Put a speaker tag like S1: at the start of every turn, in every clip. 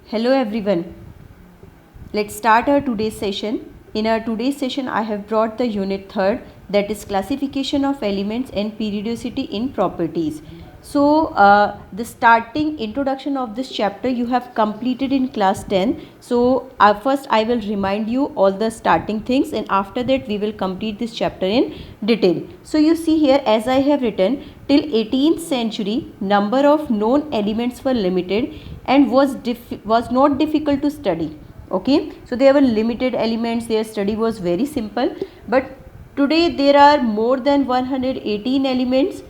S1: Hello everyone. Let's start our today's session. In our today's session, I have brought the unit third, that is classification of elements and periodicity in properties. So, the starting introduction of this chapter you have completed in class 10. So, first I will remind you all the starting things, and after that we will complete this chapter in detail. So, you see here, as I have written, till 18th century, number of known elements were limited and was not difficult to study. Okay, so there were limited elements, their study was very simple, but today there are more than 118 elements,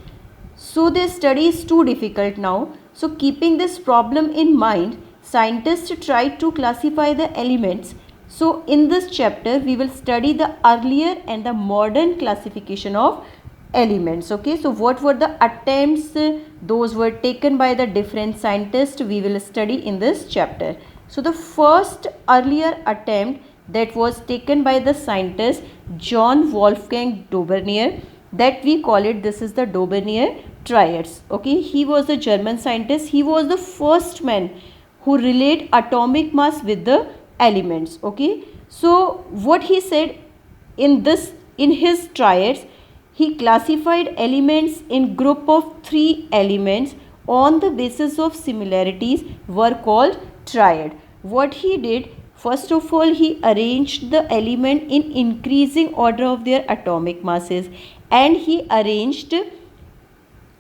S1: so their study is too difficult now. So keeping this problem in mind, scientists tried to classify the elements. So in this chapter we will study the earlier and the modern classification of elements. Okay, so what were the attempts, those were taken by the different scientists, we will study in this chapter. So the first earlier attempt that was taken by the scientist John Wolfgang Daubernier, that we call it, this is the Daubernier triads. Okay, he was a German scientist. He was the first man who relate atomic mass with the elements. Okay, so what he said in his triads, he classified elements in group of 3 elements on the basis of similarities were called triad. What he did, first of all, he arranged the element in increasing order of their atomic masses, and he arranged,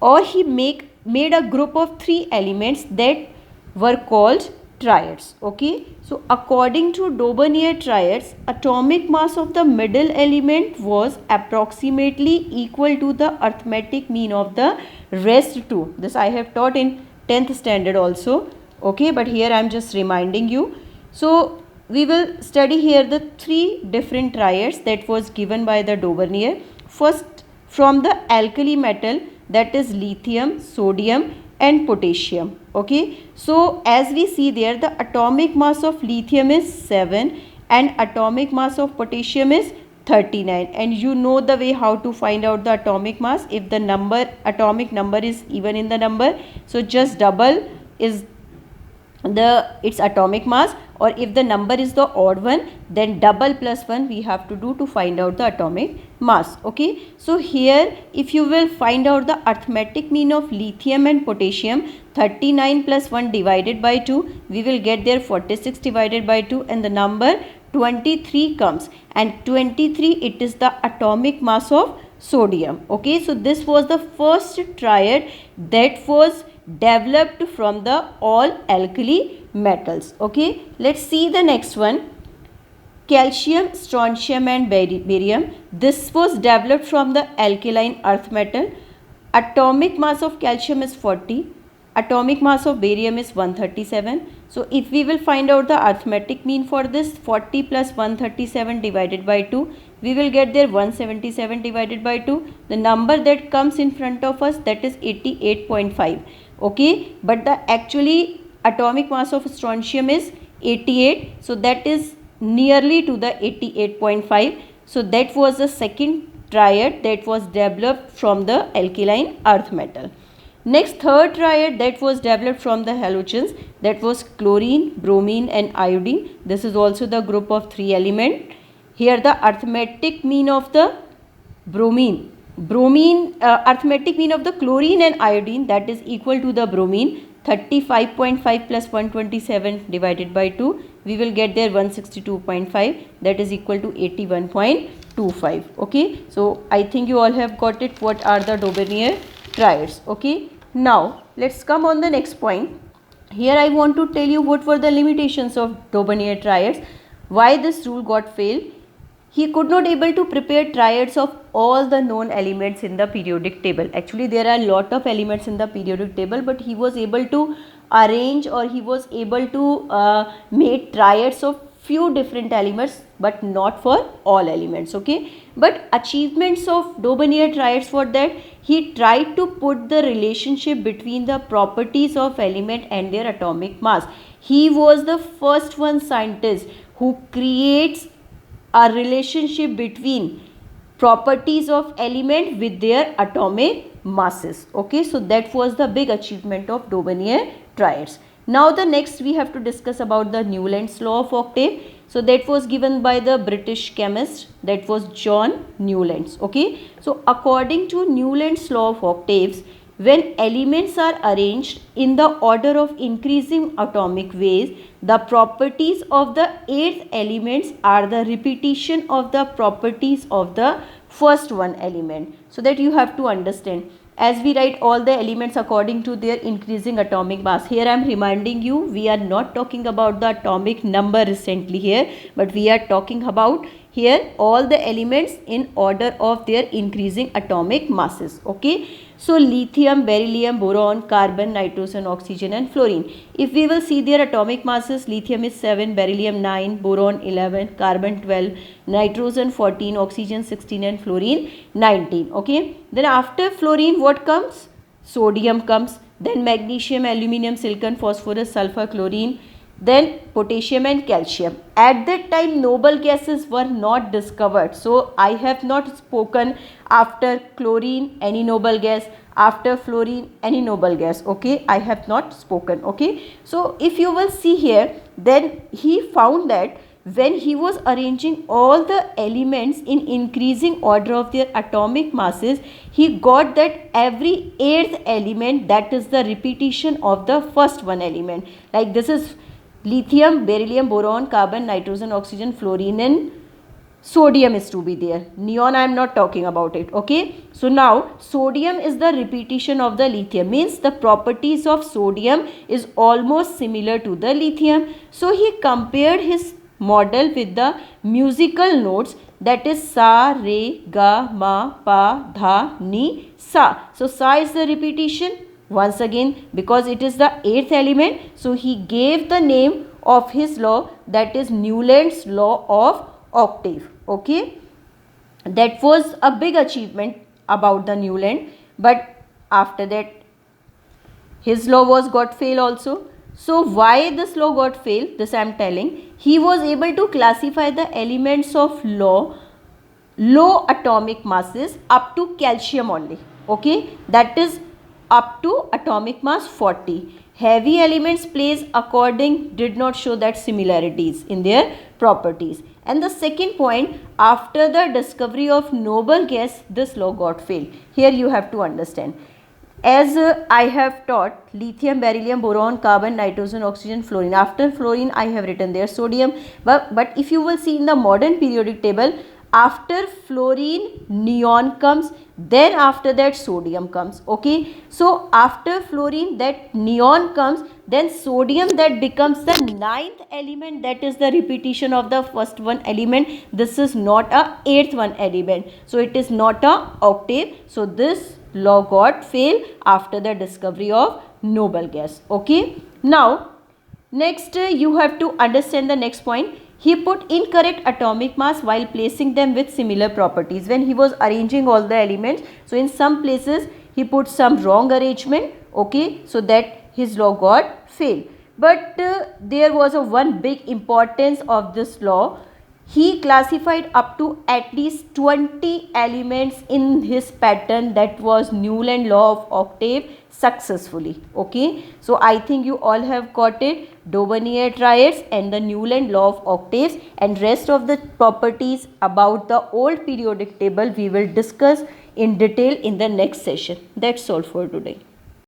S1: or he made a group of 3 elements that were called triads. Okay, so according to Daubernier triads, atomic mass of the middle element was approximately equal to the arithmetic mean of the rest two. This I have taught in 10th standard also. Okay, but here I am just reminding you. So we will study here the 3 different triads that was given by the Daubernier. First, from the alkali metal, that is lithium, sodium and potassium. Okay, so as we see there, the atomic mass of lithium is 7 and atomic mass of potassium is 39, and you know the way how to find out the atomic mass. If the atomic number is even in the number, so just double is its atomic mass, or if the number is the odd one, then double plus 1 we have to do to find out the atomic mass. Okay, so here if you will find out the arithmetic mean of lithium and potassium, 39 plus 1 divided by 2, we will get there 46 divided by 2, and the number 23 comes, and 23, it is the atomic mass of sodium. Okay, so this was the first triad that was developed from the all alkali metals. Okay, let's see the next one. Calcium, strontium and barium. This was developed from the alkaline earth metal. Atomic mass of calcium is 40. Atomic mass of barium is 137. So if we will find out the arithmetic mean for this, 40 plus 137 divided by 2, we will get there 177 divided by 2. The number that comes in front of us, that is 88.5. Okay, but the actually atomic mass of strontium is 88, so that is nearly to the 88.5. So that was the second triad that was developed from the alkaline earth metal. Next, third triad that was developed from the halogens, that was chlorine, bromine and iodine. This is also the group of 3 element. Here the arithmetic mean of the arithmetic mean of the chlorine and iodine, that is equal to the bromine, 35.5 plus 127 divided by 2, we will get there 162.5, that is equal to 81.25. Okay, so I think you all have got it, what are the Daubernier triads. Okay, now let's come on the next point. Here I want to tell you what were the limitations of Daubernier triads, why this rule got failed. He could not able to prepare triads of all the known elements in the periodic table. Actually there are a lot of elements in the periodic table, but he was able to arrange, or he was able to make triads of few different elements, but not for all elements. Okay, but achievements of Daubernier triads were that he tried to put the relationship between the properties of element and their atomic mass. He was the first one scientist who creates a relationship between properties of element with their atomic masses. Okay, so that was the big achievement of Daubernier triads. Now the next we have to discuss about the Newland's law of octave. So that was given by the British chemist, that was John Newlands. Okay, so according to Newland's law of octaves, when elements are arranged in the order of increasing atomic weights, the properties of the eighth elements are the repetition of the properties of the first one element. So that you have to understand, as we write all the elements according to their increasing atomic mass. Here I am reminding you, we are not talking about the atomic number recently here, but we are talking about here all the elements in order of their increasing atomic masses. Okay, so lithium, beryllium, boron, carbon, nitrogen, oxygen and fluorine. If we will see their atomic masses, lithium is 7, beryllium 9, boron 11, carbon 12, nitrogen 14, oxygen 16 and fluorine 19. Okay, then after fluorine what comes? Sodium comes, then magnesium, aluminum, silicon, phosphorus, sulfur, chlorine, then potassium and calcium. At that time noble gases were not discovered, so I have not spoken after chlorine any noble gas, after fluorine any noble gas. Okay, I have not spoken. Okay, so if you will see here, then he found that when he was arranging all the elements in increasing order of their atomic masses, he got that every eighth element, that is the repetition of the first one element. Like this is lithium, beryllium, boron, carbon, nitrogen, oxygen, fluorine and sodium is to be there. Neon I am not talking about it. Okay, so now sodium is the repetition of the lithium, means the properties of sodium is almost similar to the lithium. So he compared his model with the musical notes, that is sa, re, ga, ma, pa, dha, ni, sa. So sa is the repetition. Once again, because it is the eighth element, so he gave the name of his law, that is Newland's law of octave. Okay, that was a big achievement about the Newland, but after that his law was got fail also. So why this law got fail? This I am telling. He was able to classify the elements of low atomic masses up to calcium only. Okay, that is up to atomic mass 40. Heavy elements placed according did not show that similarities in their properties. And the second point, after the discovery of noble gas, this law got failed. Here you have to understand. As I have taught lithium, beryllium, boron, carbon, nitrogen, oxygen, fluorine. After fluorine I have written there sodium. But if you will see in the modern periodic table, after fluorine neon comes, then after that sodium comes. Okay, so after fluorine that neon comes, then sodium, that becomes the ninth element, that is the repetition of the first one element. This is not a eighth one element, so it is not a octave. So this law got fail after the discovery of noble gas. Okay, now next you have to understand the next point. He put incorrect atomic mass while placing them with similar properties. When he was arranging all the elements, so in some places he put some wrong arrangement. Okay, so that his law got failed. But there was a one big importance of this law. He classified up to at least 20 elements in his pattern, that was Newland law of octave, successfully. Okay, so I think you all have got it. Daubeney triads and the Newland law of octaves, and rest of the properties about the old periodic table we will discuss in detail in the next session. That's all for today.